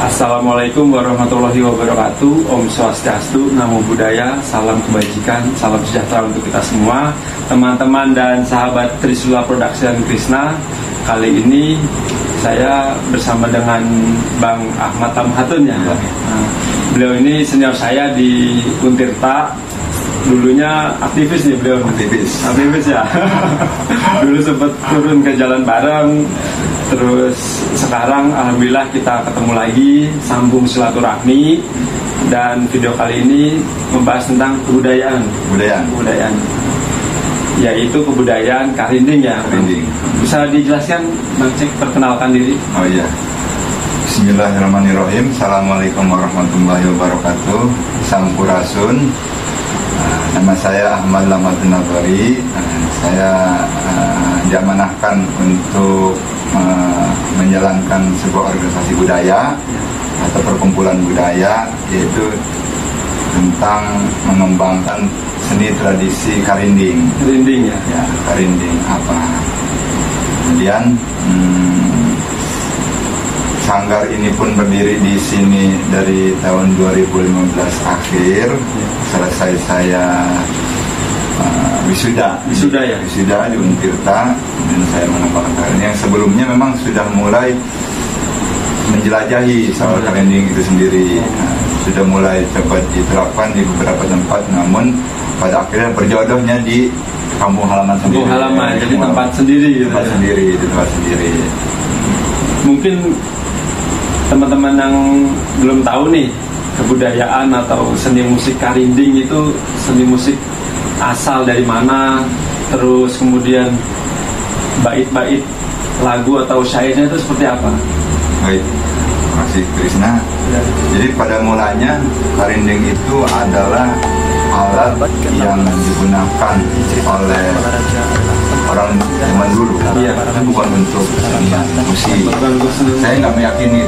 Assalamualaikum warahmatullahi wabarakatuh. Om Swastiastu, Namo Buddhaya, salam kebajikan, salam sejahtera untuk kita semua, teman-teman dan sahabat Trisula Production Krishna. Kali ini saya bersama dengan Bang Ahmad Tamhatun ya. Nah, beliau ini senior saya di Untirta. Dulunya aktivis nih beliau. Aktivis ya. Dulu sempat turun ke jalan bareng. Terus sekarang alhamdulillah kita ketemu lagi, sambung silaturahmi, dan video kali ini membahas tentang kebudayaan, yaitu kebudayaan Karinding ya. Karinding. Bisa dijelaskan Bang Cek, perkenalkan diri? Oh iya. Bismillahirrahmanirrahim. Assalamualaikum warahmatullahi wabarakatuh. Sampurasun. Nama saya Ahmad Lamadun Nabari. Saya diamanahkan untuk menjalankan sebuah organisasi budaya atau perkumpulan budaya, yaitu tentang mengembangkan seni tradisi Karinding. Karinding ya? Ya, Karinding apa. Kemudian sanggar ini pun berdiri di sini dari tahun 2015 akhir. Selesai saya wisuda di Untirta, dan saya mengembangkan Karinding yang sebelumnya memang sudah mulai menjelajahi soal Karinding itu sendiri. Sudah mulai coba diterapkan di beberapa tempat, namun pada akhirnya berjodohnya di kampung halaman sendiri. Jadi tempat sendiri gitu. Tempat sendiri. Mungkin teman-teman yang belum tahu nih, kebudayaan atau seni musik Karinding itu seni musik asal dari mana, terus kemudian bait-bait lagu atau syairnya itu seperti apa? Baik, terima kasih Krishna. Ya. Jadi pada mulanya Karinding itu adalah alat yang digunakan oleh orang zaman dulu. Iya. Itu bukan bentuk musik. Saya nggak meyakini.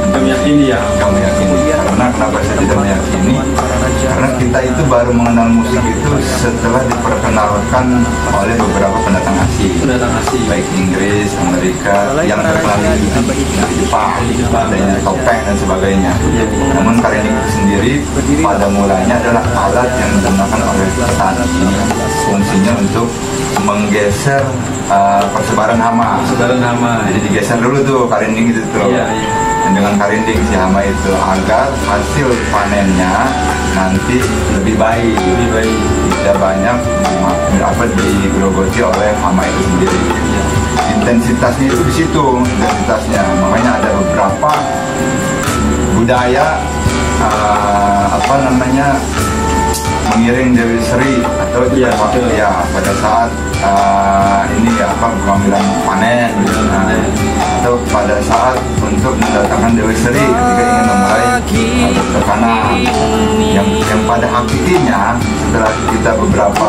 Karena kenapa saya tidak meyakini? Karena kita itu baru mengenal musik itu setelah diperkenalkan oleh beberapa pendatang asing. Baik Inggris, Amerika, yang terkenal itu dari Jepang, adanya topeng dan sebagainya. Namun Karinding itu sendiri pada mulanya adalah alat yang digunakan oleh petani. Fungsinya untuk menggeser persebaran hama. Jadi digeser dulu tuh Karinding itu tuh. Iya. Dan dengan Karinding si hama itu agar hasil panennya nanti lebih baik. Tidak banyak digerogoti oleh hama itu sendiri. Intensitasnya itu di situ, makanya ada beberapa budaya mengiring Dewi Sri atau pada saat pengambilan panen atau pada saat untuk mendatangkan Dewi Sri ketika ingin memulai bertanam, yang pada hakikatnya setelah kita beberapa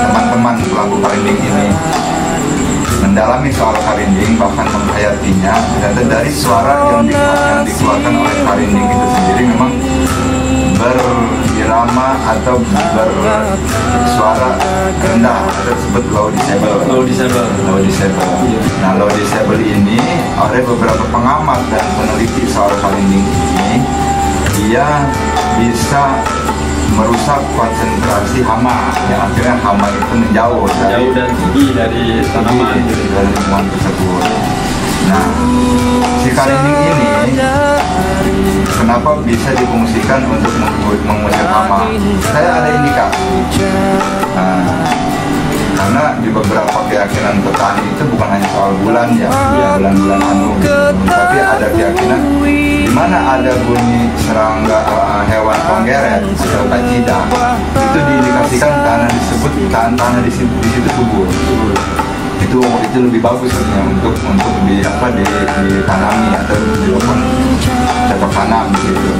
teman-teman pelaku Karinding ini mendalami soal Karinding, bahkan menghayatinya, ternyata dari suara yang dikeluarkan oleh Karinding itu sendiri memang berirama atau bersuara rendah, disebut low decibel. Nah, low decibel ini oleh beberapa pengamat dan peneliti soal Karinding ini, dia bisa merusak konsentrasi hama, yang akhirnya hama itu menjauh dan tinggi dari tanaman, dari lingkungan tersebut. Nah, si Karinding ini kenapa bisa difungsikan untuk mengusir hama? Saya ada indikasi. Karena di beberapa keyakinan petani itu bukan hanya soal bulan ya, bulan-bulan tapi ada keyakinan di mana ada bunyi serangga hewan konggeret atau kacida, itu diindikasikan tanah di situ subur. Itu lebih bagus sebenarnya untuk ditanami atau dilakukan cocok tanam gitu.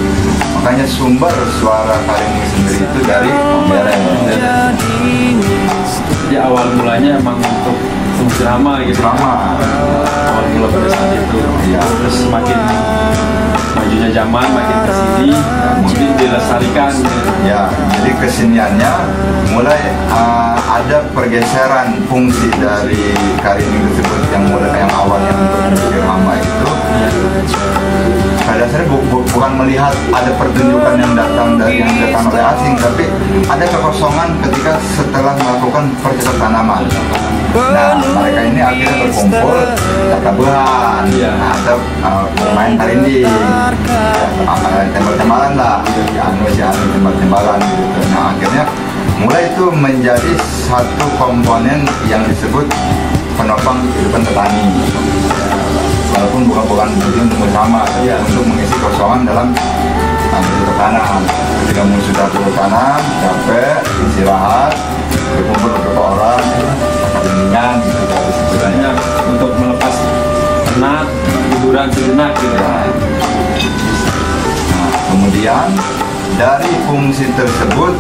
Makanya sumber suara Karinding sendiri itu dari konggeret. Jadi awal mulanya emang untuk fungsi hama gitu. Awal mula pada saat itu. Ya. Terus semakin majunya zaman, makin kesini, mungkin dilestarikan. Ya, keseniannya mulai ada pergeseran fungsi dari karinding tersebut yang awalnya untuk mengusir hama itu. Pada dasarnya bukan melihat ada pertunjukan yang datang oleh asing, tapi ada kekosongan ketika setelah melakukan percocok tanaman. Nah, mereka ini akhirnya berkumpul tatabuhan, atau bermain karinding, tembal-tembalan lah, tembal-tembalan gitu. Nah, akhirnya mulai itu menjadi satu komponen yang disebut penopang kehidupan petani. Walaupun bukan untuk bersama, tapi untuk mengisi kosongan dalam bercocok tanam. Ketika sudah bercocok tanam, capek, istirahat, berkumpul beberapa orang, perlindungan gitu sebenarnya untuk melepas penat, hiburan sejenak gitu. Nah, kemudian dari fungsi tersebut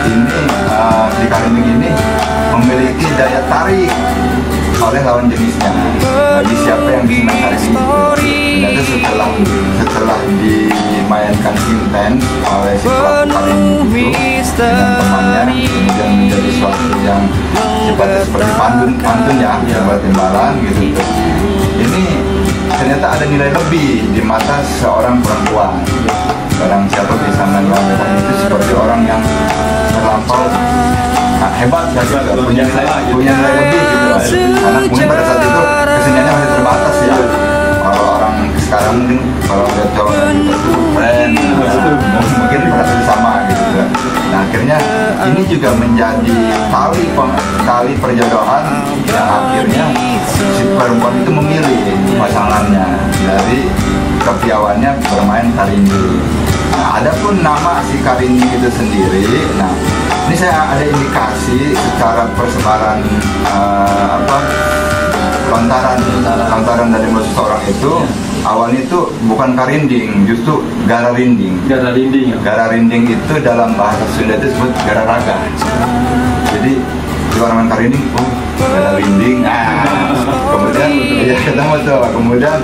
ini di karinding ini memiliki daya tarik oleh lawan jenisnya. Bagi siapa yang bisa main karinding, ternyata setelah dimainkan intens oleh si pelaku karinding itu dengan temannya, kemudian menjadi suatu yang sifatnya seperti pantun ya, timbalan gitu. Ini ternyata ada nilai lebih di mata seorang perempuan. Barang siapa bisa melakukan itu seperti orang yang terlampau hebat ya, punya nilai lebih gitu. Karena mungkin pada saat itu keseniannya masih terbatas ya. Kalau orang sekarang mungkin kalau lihat cowok itu keren, mungkin merasa sama gitu. Nah, akhirnya ini juga menjadi tali perjodohan yang akhirnya si perempuan itu memilih pasangannya dari kepiawannya bermain karinding. Nah, adapun nama si karinding itu sendiri, nah ini saya ada indikasi secara persebaran lontaran dari mulut seseorang itu awalnya itu bukan karinding, justru gararinding. Gararinding itu dalam bahasa Sunda itu disebut gararaga. Jadi di orang karinding, gararinding. Kemudian ya ketemu tuh, kemudian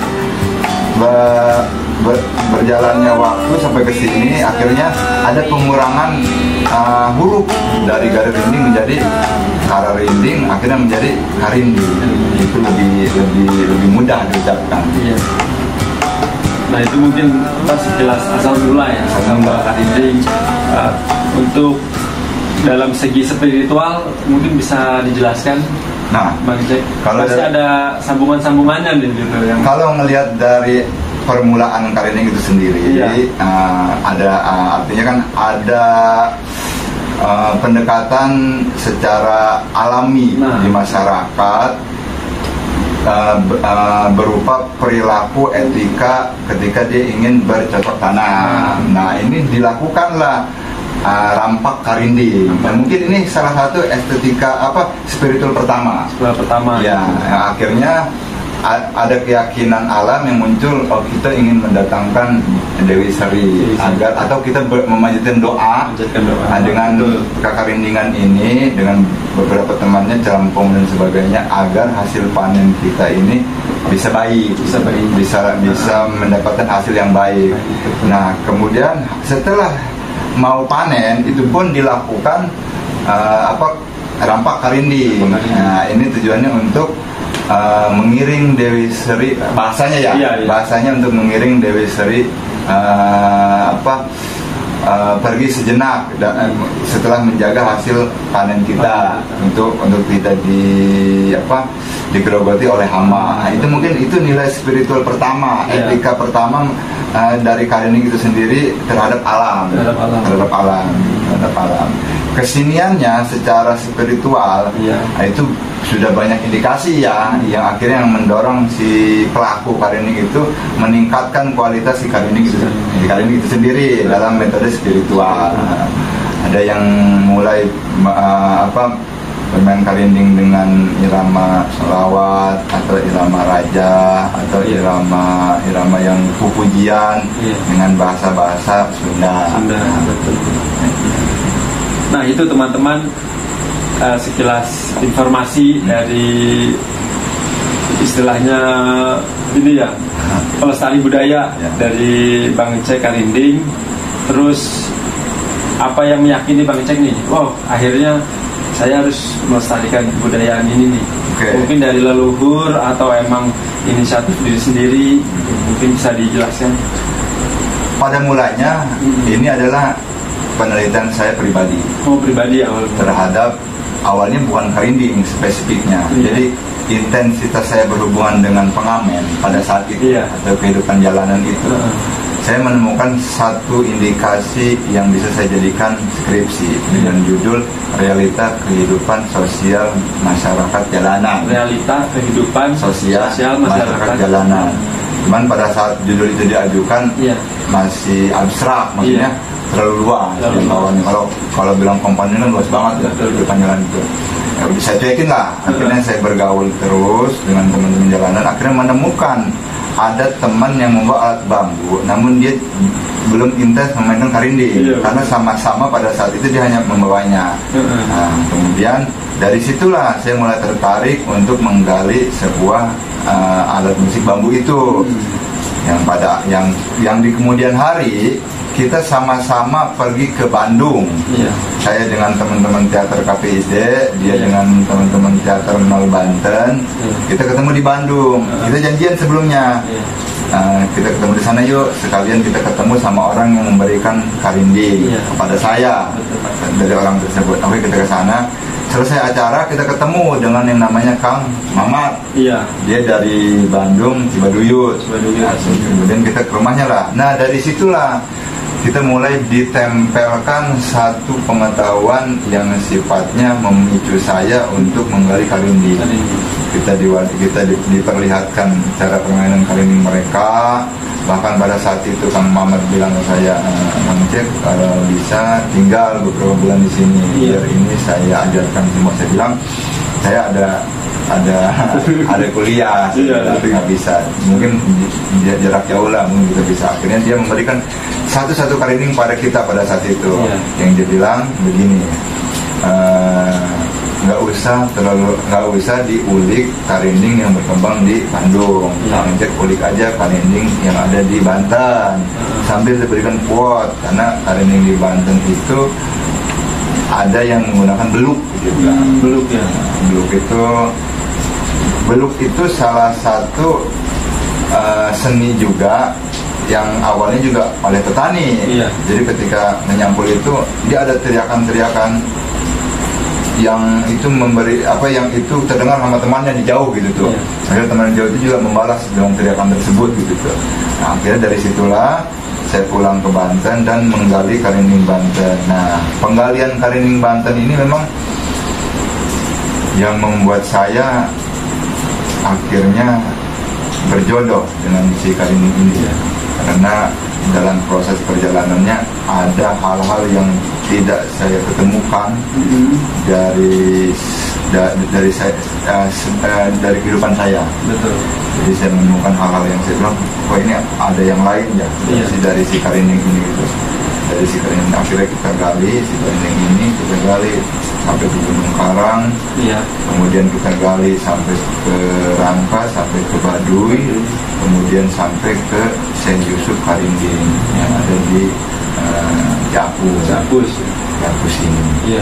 berjalannya waktu sampai ke sini akhirnya ada pengurangan huruf dari gararinding menjadi kararinding, akhirnya menjadi karinding. Itu lebih mudah diucapkan. Nah, itu mungkin sekilas asal mula ya, asal mula karinding. Untuk dalam segi spiritual mungkin bisa dijelaskan. Nah, Bang Jack, kalau ada sambungan-sambungannya nih gitu yang kalau ngelihat dari permulaan karinding itu sendiri, ada artinya kan ada pendekatan secara alami di masyarakat berupa perilaku etika ketika dia ingin bercocok tanam. Nah, ini dilakukanlah rampak karinding. Dan mungkin ini salah satu estetika spiritual pertama. Ya, akhirnya ada keyakinan alam yang muncul, kita ingin mendatangkan Dewi Seri agar, atau kita memanjatkan doa dengan kekarindingan ini dengan beberapa temannya, Jalampong dan sebagainya, agar hasil panen kita ini bisa baik, bisa mendapatkan hasil yang baik. Nah, kemudian setelah mau panen itu pun dilakukan rampak karinding. Nah, ini tujuannya untuk mengiring Dewi Seri, bahasanya ya, bahasanya untuk mengiring Dewi Seri pergi sejenak setelah menjaga hasil panen kita untuk tidak digerogoti oleh hama. Nah, itu mungkin itu nilai spiritual pertama, etika pertama dari karinding itu sendiri terhadap alam. Keseniannya secara spiritual itu sudah banyak indikasi ya, yang akhirnya yang mendorong si pelaku karinding itu meningkatkan kualitas si karinding itu sendiri dalam metode spiritual. Ada yang mulai bermain karinding dengan irama selawat atau irama raja atau irama yang pujian dengan bahasa Sunda. Nah, itu teman-teman sekilas informasi dari istilahnya ini ya, pelestari budaya dari Bang Jack Karinding. Terus apa yang meyakini Bang Icek nih, oh akhirnya saya harus melestarikan kebudayaan ini nih. Mungkin dari leluhur atau emang inisiatif diri sendiri, mungkin bisa dijelaskan. Pada mulanya ini adalah penelitian saya pribadi. Oh, pribadi awal. Terhadap awalnya bukan karinding spesifiknya. Jadi intensitas saya berhubungan dengan pengamen pada saat itu atau kehidupan jalanan itu. Saya menemukan satu indikasi yang bisa saya jadikan skripsi dengan judul Realita Kehidupan Sosial Masyarakat Jalanan. Realita Kehidupan Sosial Masyarakat Jalanan. Cuman pada saat judul itu diajukan masih abstrak, maksudnya terlalu luas. Kalau bilang komponen kan luas banget ya, kehidupan jalanan itu. Ya, saya cuekin lah. Akhirnya saya bergaul terus dengan teman-teman jalanan. Akhirnya menemukan ada teman yang membawa alat bambu, namun dia belum intens memainkan karinding, karena sama-sama pada saat itu dia hanya membawanya. Nah, kemudian dari situlah saya mulai tertarik untuk menggali sebuah alat musik bambu itu, yang di kemudian hari kita sama-sama pergi ke Bandung. Saya dengan teman-teman teater KPID, dia dengan teman-teman teater Nol Banten. Kita ketemu di Bandung. Kita janjian sebelumnya. Kita ketemu di sana yuk. Sekalian kita ketemu sama orang yang memberikan karinding kepada saya dari orang tersebut. Oke, kita ke sana. Selesai acara kita ketemu dengan yang namanya Kang Mamat. Dia dari Bandung, Cibaduyut. Kemudian kita ke rumahnya lah. Nah, dari situlah kita mulai ditempelkan satu pengetahuan yang sifatnya memicu saya untuk menggali karinding. Kita diperlihatkan cara permainan karinding mereka. Bahkan pada saat itu Kang Mamat bilang ke saya, Bang Icek kalau bisa tinggal beberapa bulan di sini, biar ini saya ajarkan semua. Saya bilang saya ada kuliah, nggak bisa. Mungkin jarak jauh lah, mungkin kita bisa. Akhirnya dia memberikan satu karinding pada kita pada saat itu, yang dia bilang begini, nggak usah diulik karinding yang berkembang di Bandung, Cek ulik aja karinding yang ada di Banten, sambil diberikan quote, karena karinding di Banten itu ada yang menggunakan beluk, gitu. Beluk itu salah satu seni juga yang awalnya juga oleh petani. Jadi ketika menyampul itu dia ada teriakan-teriakan yang itu memberi yang itu terdengar sama temannya di jauh gitu tuh. Akhirnya teman jauh itu juga membalas dengan teriakan tersebut gitu tuh. Nah, akhirnya dari situlah saya pulang ke Banten dan menggali karinding Banten. Nah, penggalian karinding Banten ini memang yang membuat saya akhirnya berjodoh dengan si karinding ini, karena dalam proses perjalanannya ada hal-hal yang tidak saya ketemukan dari kehidupan saya. Jadi saya menemukan hal-hal yang saya bilang, oh ini ada yang lain ya, dari si karinding ini gitu. Dari si karinding akhirnya kita gali si karinding ini, kita gali sampai ke Gunung Karang, kemudian kita gali sampai ke Rangka, sampai ke Baduy, kemudian sampai ke Syekh Yusuf Karinding yang ada di Japus ini.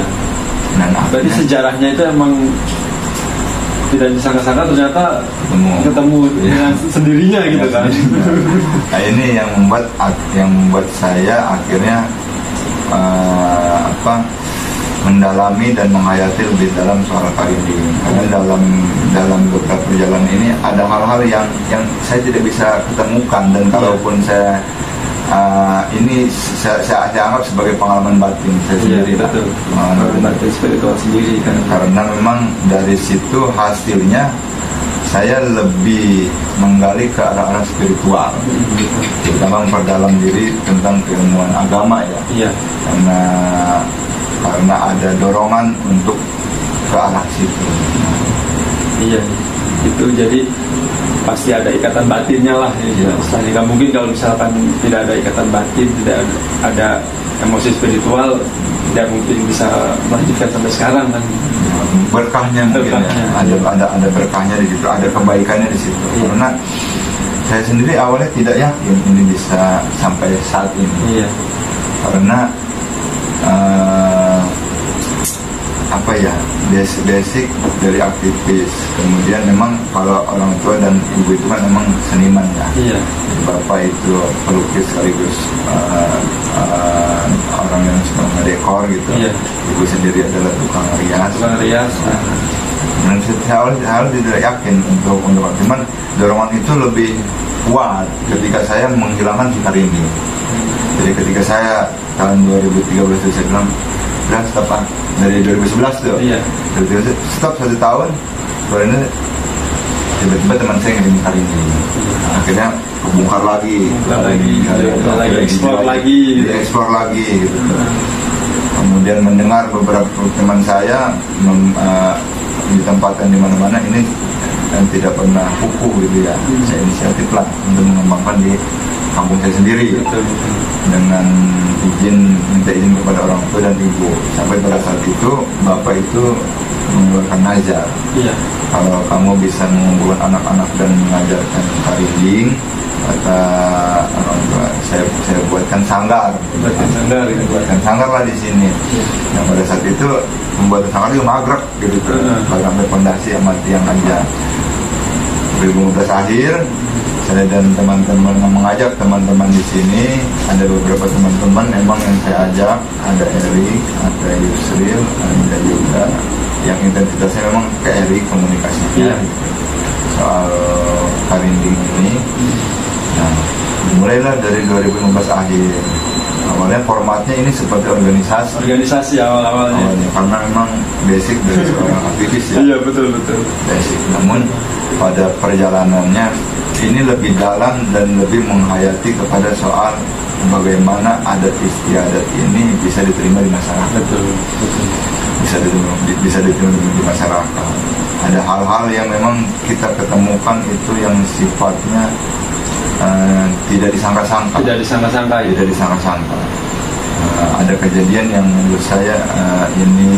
Nah, berarti sejarahnya itu emang tidak disangka-sangka ternyata ketemu dengan sendirinya gitu kan. Nah, ini yang membuat saya akhirnya mendalami dan menghayati lebih dalam soal karinding. Karena dalam beberapa perjalanan ini ada hal-hal yang saya tidak bisa ketemukan, dan kalaupun saya saya anggap sebagai pengalaman batin saya sendiri. Pengalaman batin spiritual sendiri kan. Karena memang dari situ hasilnya saya lebih menggali ke arah-arah spiritual, terutama memperdalam diri tentang keilmuan agama ya. Karena ada dorongan untuk ke arah situ. Itu jadi pasti ada ikatan batinnya lah. Nggak mungkin kalau misalkan tidak ada ikatan batin, tidak ada emosi spiritual, tidak mungkin bisa melanjutkan sampai sekarang kan. Berkahnya mungkin ada berkahnya di situ, ada kebaikannya di situ. Karena saya sendiri awalnya tidak yakin ini bisa sampai saat ini. Karena apa ya, basic dari aktivis. Kemudian memang kalau orang tua dan ibu itu kan memang seniman ya. Iya. Bapak itu pelukis sekaligus orang yang suka ngedekor gitu. Iya. Ibu sendiri adalah tukang rias. Tukang rias. Dan saya tidak yakin untuk cuman dorongan itu lebih kuat ketika saya menghilangkan si Karinding. Jadi ketika saya tahun 2013 itu saya bilang, udah stop Pak. Dari 2011 tuh. Iya. Stop 1 tahun. Baru ini tiba-tiba teman saya ngirim Karinding. Akhirnya kebongkar lagi. Eksplor lagi gitu. Kemudian mendengar beberapa teman saya ditempatkan di mana-mana, ini dan tidak pernah kuku gitu ya. Saya inisiatif lah untuk mengembangkan di kampung saya sendiri. Dengan minta izin kepada orang tua dan ibu. Sampai pada saat itu bapak itu mengeluarkan nazar. Iya. Kalau kamu bisa mengumpulkan anak-anak dan mengajarkan Karinding, kata orang tua, saya buatkan sanggar. Buatkan sanggar lah di sini. Nah pada saat itu pembuatan sanggar itu maghrib gitu tuh. Sampai fondasi sama tiang aja. 2015 akhir, saya dan teman-teman mengajak teman-teman di sini. Ada beberapa teman-teman memang yang saya ajak, ada Erik, ada Yusril, ada juga yang intensitasnya memang ke Erik komunikasinya. Soal Karinding ini. Nah, mulailah dari 2015 akhir. Awalnya formatnya ini seperti organisasi awal-awalnya. Karena memang basic dari seorang aktivis ya. Iya betul. Basic. Namun pada perjalanannya ini lebih dalam dan lebih menghayati kepada soal bagaimana adat istiadat ini bisa diterima di masyarakat. Betul. Bisa diterima di masyarakat. Ada hal-hal yang memang kita ketemukan itu yang sifatnya tidak disangka-sangka. Ada kejadian yang menurut saya ini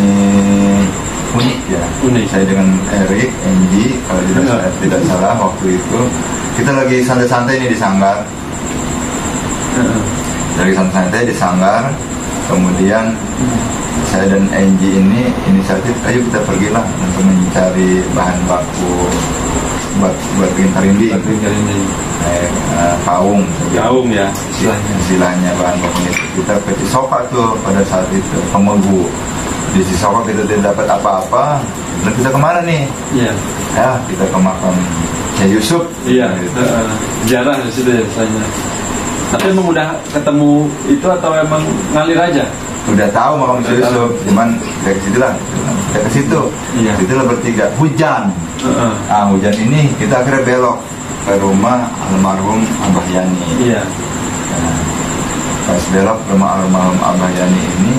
unik ya. Saya dengan Erik, Enji, kalau tidak salah waktu itu kita lagi santai-santai nih di sanggar. Dari santai-santai di sanggar, kemudian saya dan Enji ini inisiatif, ayo kita pergilah untuk mencari bahan baku buat bikin Karinding. Kaung ya istilahnya bahan bakunya. Kita ke Cisoka tuh pada saat itu, Pemegu. Di Cisoka kita tidak dapat apa-apa. Dan kita kemana nih? Ya kita ke makam Yusuf. Gitu. Sejarah di situ ya misalnya. Tapi emang udah ketemu itu atau emang ngalir aja? Udah tahu makam Yusuf, cuman kayak ke situ lah. Kita ke situ. Itulah bertiga. Hujan. Hujan ini kita akhirnya belok ke rumah almarhum Abah Yani. Nah, pas belok ke rumah almarhum Abah Yani ini,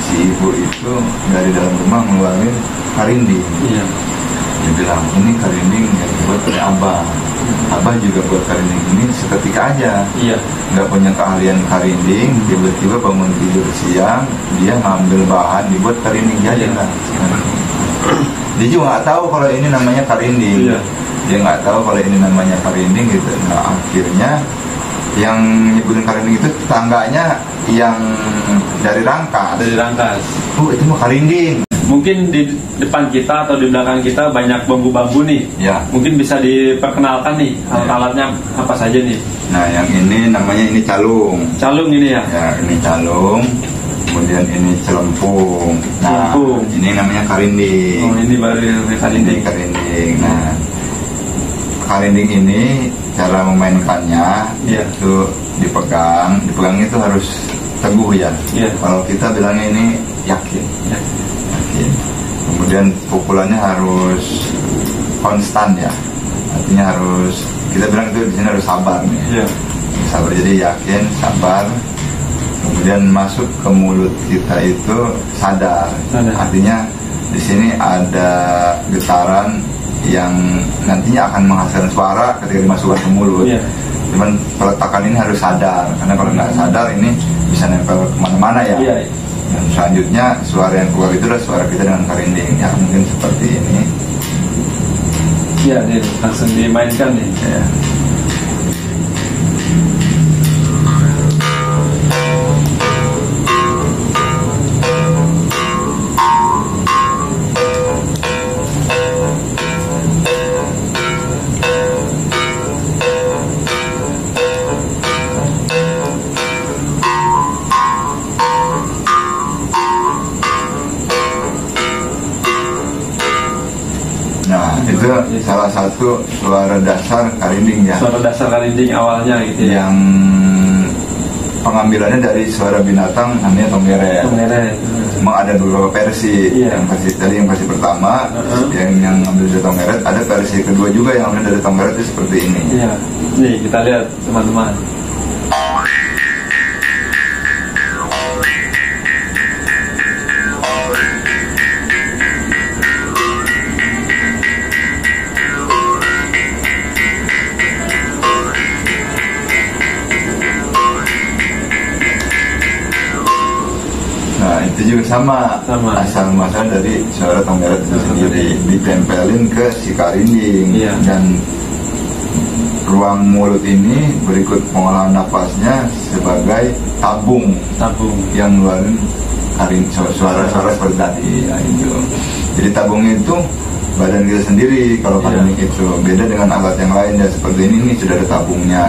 si ibu itu dari dalam rumah ngeluarin Karinding. Dia bilang, ini Karinding yang dibuat oleh Abah. Abah juga buat Karinding ini seketika aja. Nggak punya keahlian Karinding, tiba-tiba bangun tidur siang, dia ngambil bahan dibuat Karinding jadi lah. Dia juga nggak tahu kalau ini namanya Karinding. Dia nggak tahu kalau ini namanya Karinding gitu. Nah akhirnya yang nyebutin Karinding itu tetangganya yang dari Rangkas. Itu mah Karinding. Mungkin di depan kita atau di belakang kita banyak bambu-bambu nih. Mungkin bisa diperkenalkan nih alat-alatnya apa saja nih. Nah yang ini namanya ini calung. Calung ini ya? Ya ini calung. Kemudian ini celempung. Nah ini namanya Karinding. Ini baru Karinding. Nah Karinding ini cara memainkannya itu dipegang itu harus teguh ya. Kalau kita bilangnya ini yakin. Kemudian pukulannya harus konstan ya. Artinya harus, kita bilang itu di sini harus sabar nih. Sabar, jadi yakin, sabar. Kemudian masuk ke mulut kita itu sadar. Artinya di sini ada getaran yang nantinya akan menghasilkan suara ketika dimasukkan ke mulut. Cuman peletakan ini harus sadar, karena kalau nggak sadar ini bisa nempel kemana-mana ya. Dan selanjutnya suara yang keluar itu adalah suara kita dengan Karinding. Ya mungkin seperti ini. Ini langsung dimainkan nih. salah satu suara dasar karinding ya. Suara dasar karinding awalnya gitu ya. Yang pengambilannya dari suara binatang namanya Tonggeret. Memang ada beberapa versi. Yang versi pertama yang ambil dari Tonggeret, ada versi kedua juga yang ambil dari Tonggeret itu seperti ini. Iya. Nih kita lihat teman-teman. Itu juga sama. Asal muasal dari suara Tonggeret itu sendiri ditempelin ke si karinding. Dan ruang mulut ini berikut pengolahan napasnya sebagai tabung yang ngeluarin suara-suara seperti tadi ya, itu. Jadi tabung itu badan kita sendiri. Kalau karinding itu beda dengan alat yang lain ya, seperti ini sudah ada tabungnya.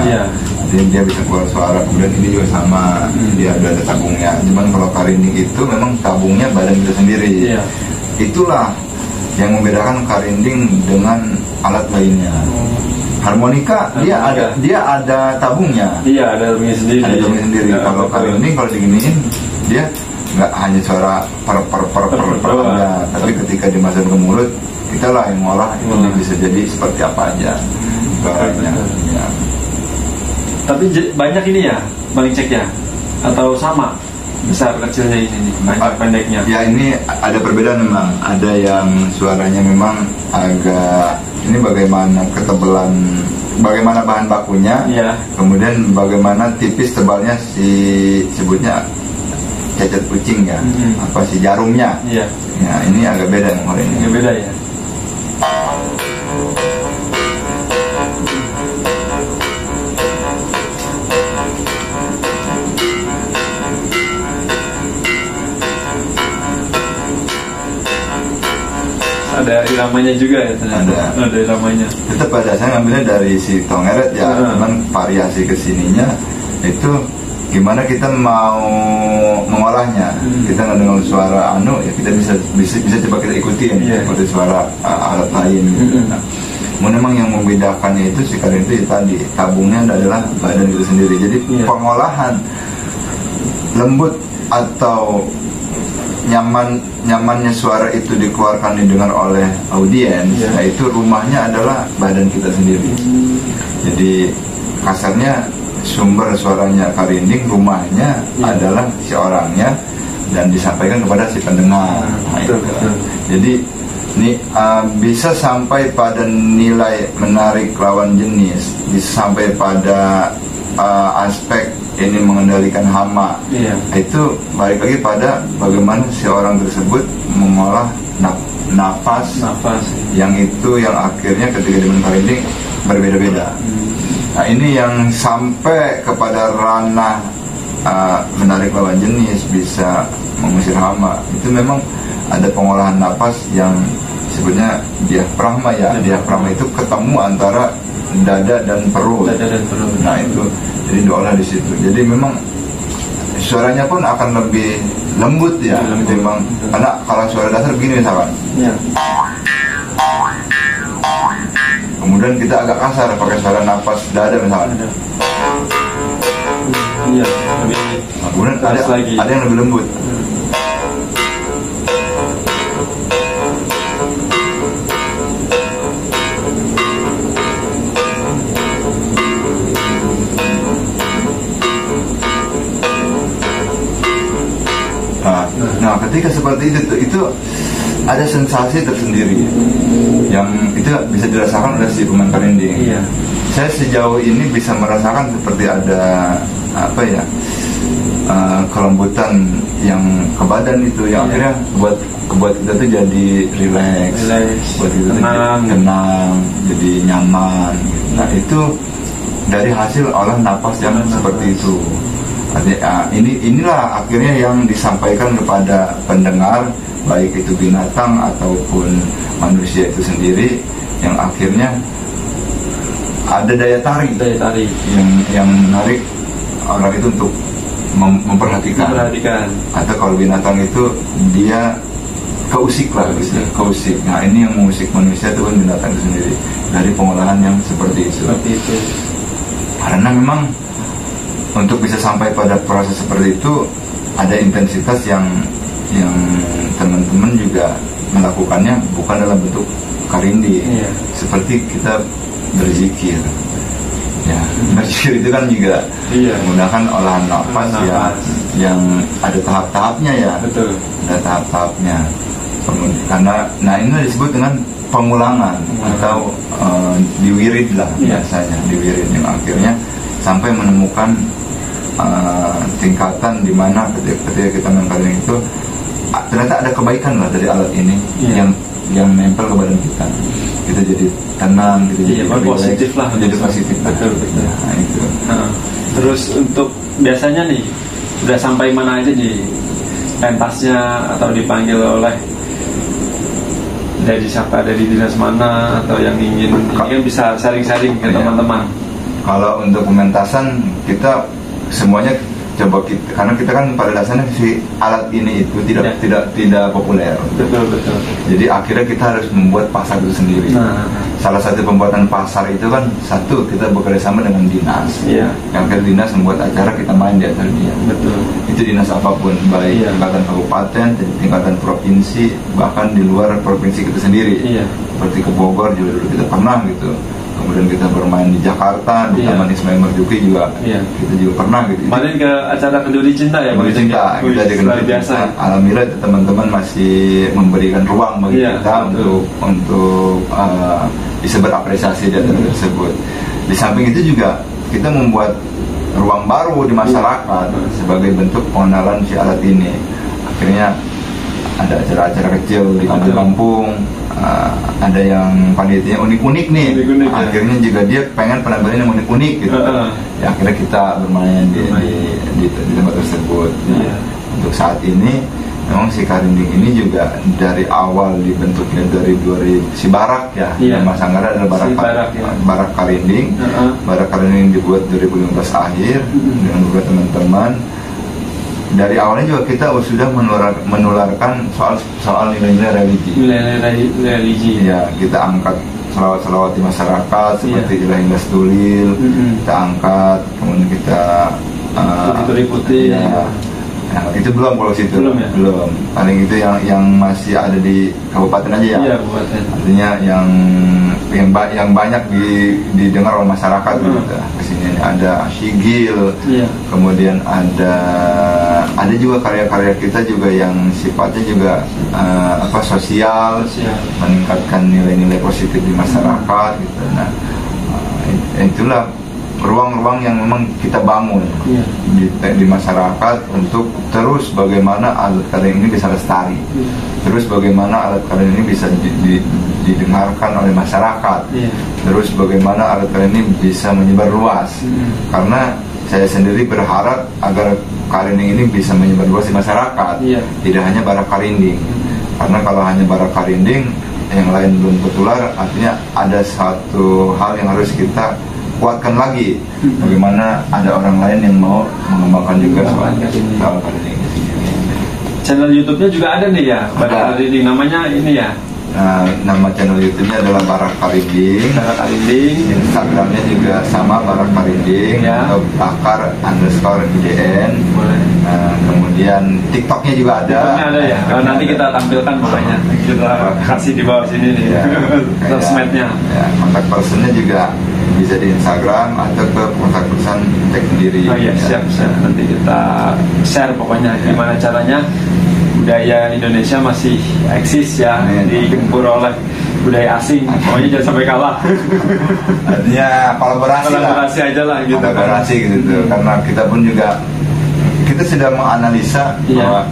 Jadi dia bisa keluar suara. Kemudian ini juga sama, dia ada tabungnya. Cuman kalau karinding itu memang tabungnya badan kita sendiri. Itulah yang membedakan karinding dengan alat lainnya. Harmonika dia ada tabungnya. Iya, ada tabungnya sendiri. Ada tabungnya sendiri. Kalau karinding kalau diginiin dia nggak hanya suara per aja, tapi ketika dimasukkan ke mulut kita lah yang ngolah itu bisa jadi seperti apa aja suaranya. Ya. Tapi banyak ini ya, Bang Icek ya? Atau sama? Besar kecilnya ini, banyak pendeknya? Ya ini ada perbedaan memang. Ada yang suaranya memang agak, ini bagaimana ketebalan, bagaimana bahan bakunya, kemudian bagaimana tipis tebalnya sebutnya cacat kucing ya, apa si jarumnya. Ya ini agak beda yang hari ini. Agak beda ya. Ada iramanya juga ya ternyata. Ada iramanya. Tetap pada saya ngambilnya dari si Tonggeret ya, cuman variasi kesininya itu gimana kita mau mengolahnya. Kita nggak dengar suara ya kita bisa coba kita ikutin seperti suara alat lain gitu. Nah, memang yang membedakannya itu si karinding itu tadi tabungnya adalah badan itu sendiri. Jadi pengolahan lembut atau nyamannya suara itu dikeluarkan didengar oleh audiens, nah itu rumahnya adalah badan kita sendiri. Jadi kasarnya sumber suaranya karinding, rumahnya adalah si orangnya dan disampaikan kepada si pendengar. Nah, itu. Jadi ini bisa sampai pada nilai menarik lawan jenis, bisa sampai pada aspek ini mengendalikan hama. Itu balik lagi pada bagaimana si orang tersebut mengolah nafas yang itu yang akhirnya ketika dimain karinding berbeda-beda. Nah ini yang sampai kepada ranah menarik lawan jenis, bisa mengusir hama. Itu memang ada pengolahan nafas yang sebutnya diafragma ya. Diafragma itu ketemu antara dada dan perut. Nah itu jadi diolah di situ. Jadi memang suaranya pun akan lebih lembut ya, memang. Karena kalau suara dasar begini misalkan. Kemudian kita agak kasar pakai suara nafas dada misalkan. Nah, kemudian ada yang lebih lembut. Nah, ketika seperti itu ada sensasi tersendiri yang itu bisa dirasakan oleh si pemain karinding. Saya sejauh ini bisa merasakan seperti ada kelembutan yang ke badan itu yang akhirnya buat kita tuh jadi rileks, buat kita tenang, jadi nyaman. Nah itu dari hasil olah napas yang seperti itu. Inilah akhirnya yang disampaikan kepada pendengar, baik itu binatang ataupun manusia itu sendiri, yang akhirnya ada daya tarik yang menarik orang itu untuk memperhatikan. Atau kalau binatang itu dia keusik lah gitu, keusik. Nah ini yang mengusik manusia itu kan binatang itu sendiri dari pengolahan yang seperti itu. Karena memang untuk bisa sampai pada proses seperti itu ada intensitas yang teman-teman juga melakukannya bukan dalam bentuk karindi, seperti kita berzikir. Ya, berzikir itu kan juga menggunakan olahan nafas yang ada tahap-tahapnya ya. Betul. Ada tahap-tahapnya. Karena ini disebut dengan pengulangan atau diwirid lah biasanya, diwirid yang akhirnya sampai menemukan tingkatan di mana ketika kita mengkaring itu ternyata ada kebaikan lah dari alat ini yang nempel ke badan kita jadi tenang, kita jadi positif lah, jadi positif. Betul. Nah, itu. Terus untuk biasanya nih udah sampai mana aja nih pentasnya atau dipanggil oleh dari siapa, dari dinas mana, atau yang ingin bisa sharing-sharing ke teman-teman. Kalau untuk pementasan kita semuanya coba karena kita kan pada dasarnya si alat ini itu tidak populer. Betul. Jadi akhirnya kita harus membuat pasar itu sendiri. Salah satu pembuatan pasar itu kan satu, kita bekerja sama dengan dinas. Yang ke dinas membuat acara, kita main di acara dia. Betul. Itu dinas apapun, baik tingkatan kabupaten, tingkatan provinsi, bahkan di luar provinsi kita sendiri. Seperti ke Bogor juga dulu kita pernah gitu. Kemudian kita bermain di Jakarta, di Taman Ismail Marzuki juga, kita juga pernah gitu. Kemarin ke acara Kenduri Cinta ya? Kenduri Cinta, kita di Kenduri Cinta. Alhamdulillah teman-teman masih memberikan ruang bagi kita untuk bisa berapresiasi di acara tersebut. Di samping itu juga kita membuat ruang baru di masyarakat sebagai bentuk pengenalan si alat ini. Akhirnya ada acara-acara kecil di kampung-kampung. Ada yang panitianya unik-unik nih, akhirnya juga dia pengen penampilan yang unik-unik gitu. Ya akhirnya kita bermain di tempat tersebut. Untuk saat ini memang si karinding ini juga dari awal dibentuknya dari 2000 si barak ya, Mas Anggara adalah barak karinding. Barak karinding dibuat 2015 akhir dengan beberapa teman-teman. Dari awalnya juga kita sudah menularkan soal nilai-nilai religi. Ya, kita angkat selawat-selawat di masyarakat seperti Ilahi Tulil, kita angkat, kemudian kita putih. Nah, itu belum kalau situ belum. Paling itu yang masih ada di kabupaten aja ya. Iya, kabupaten. Artinya yang banyak didengar oleh masyarakat gitu. Kesini ada Asyigil, kemudian ada juga karya-karya kita juga yang sifatnya juga sosial, meningkatkan nilai-nilai positif di masyarakat gitu. Nah, itulah ruang-ruang yang memang kita bangun di masyarakat untuk terus bagaimana alat karinding ini bisa lestari, terus bagaimana alat karinding ini bisa didengarkan oleh masyarakat, terus bagaimana alat karinding ini bisa menyebar luas. Karena saya sendiri berharap agar karinding ini bisa menyebar luas di masyarakat, tidak hanya barak karinding. Karena kalau hanya barak karinding, yang lain belum tertular, artinya ada satu hal yang harus kita kuatkan lagi, bagaimana ada orang lain yang mau mengembangkan juga soal karinding. Channel YouTube-nya juga ada nih ya, Barak Karinding, namanya ini ya. Nama channel YouTube-nya adalah Barak Karinding. Instagram-nya juga sama, Barak Karinding atau bakar_IDN. Kemudian TikTok-nya juga ada. TikTok-nya ada ya. Nanti kita tampilkan pokoknya. Kita kasih di bawah sini nih. Sosmednya. Kontak personnya juga bisa di Instagram atau ke kontak person cek sendiri. Oh iya, siap. Nanti kita share pokoknya gimana caranya budaya Indonesia masih eksis ya, digempur oleh budaya asing. Pokoknya jangan sampai kalah. Artinya kolaborasi aja lah gitu. Kolaborasi gitu. Karena kita pun juga kita sedang menganalisa bahwa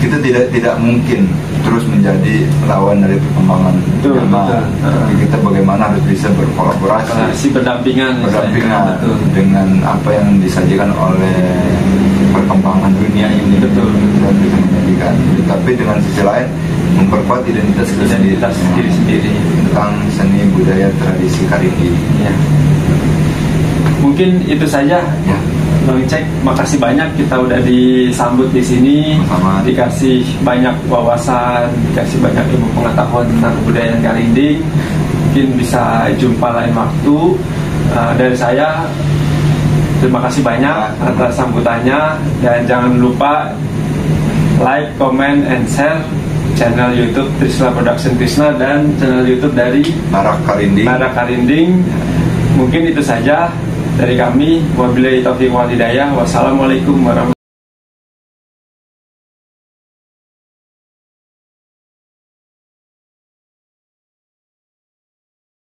kita tidak mungkin terus menjadi lawan dari perkembangan zaman. Tapi kita bagaimana harus bisa berkolaborasi, berdampingan dengan apa yang disajikan oleh perkembangan dunia ini. Kita bisa menjadikan, tapi dengan sisi lain memperkuat identitas kita sendiri tentang seni budaya tradisi karinding. Mungkin itu saja Bang Icek, makasih banyak kita udah disambut di sini, Sama. dikasih banyak wawasan, dikasih banyak ilmu pengetahuan tentang kebudayaan Karinding. Mungkin bisa jumpa lain waktu. Dari saya, terima kasih banyak atas sambutannya, dan jangan lupa like, comment, and share channel YouTube Trisula Production Krishna dan channel YouTube dari Narak Karinding. Narak Karinding. Mungkin itu saja dari kami. Wabillahi taufiq wal hidayah. Wassalamualaikum warahmatullahi wabarakatuh.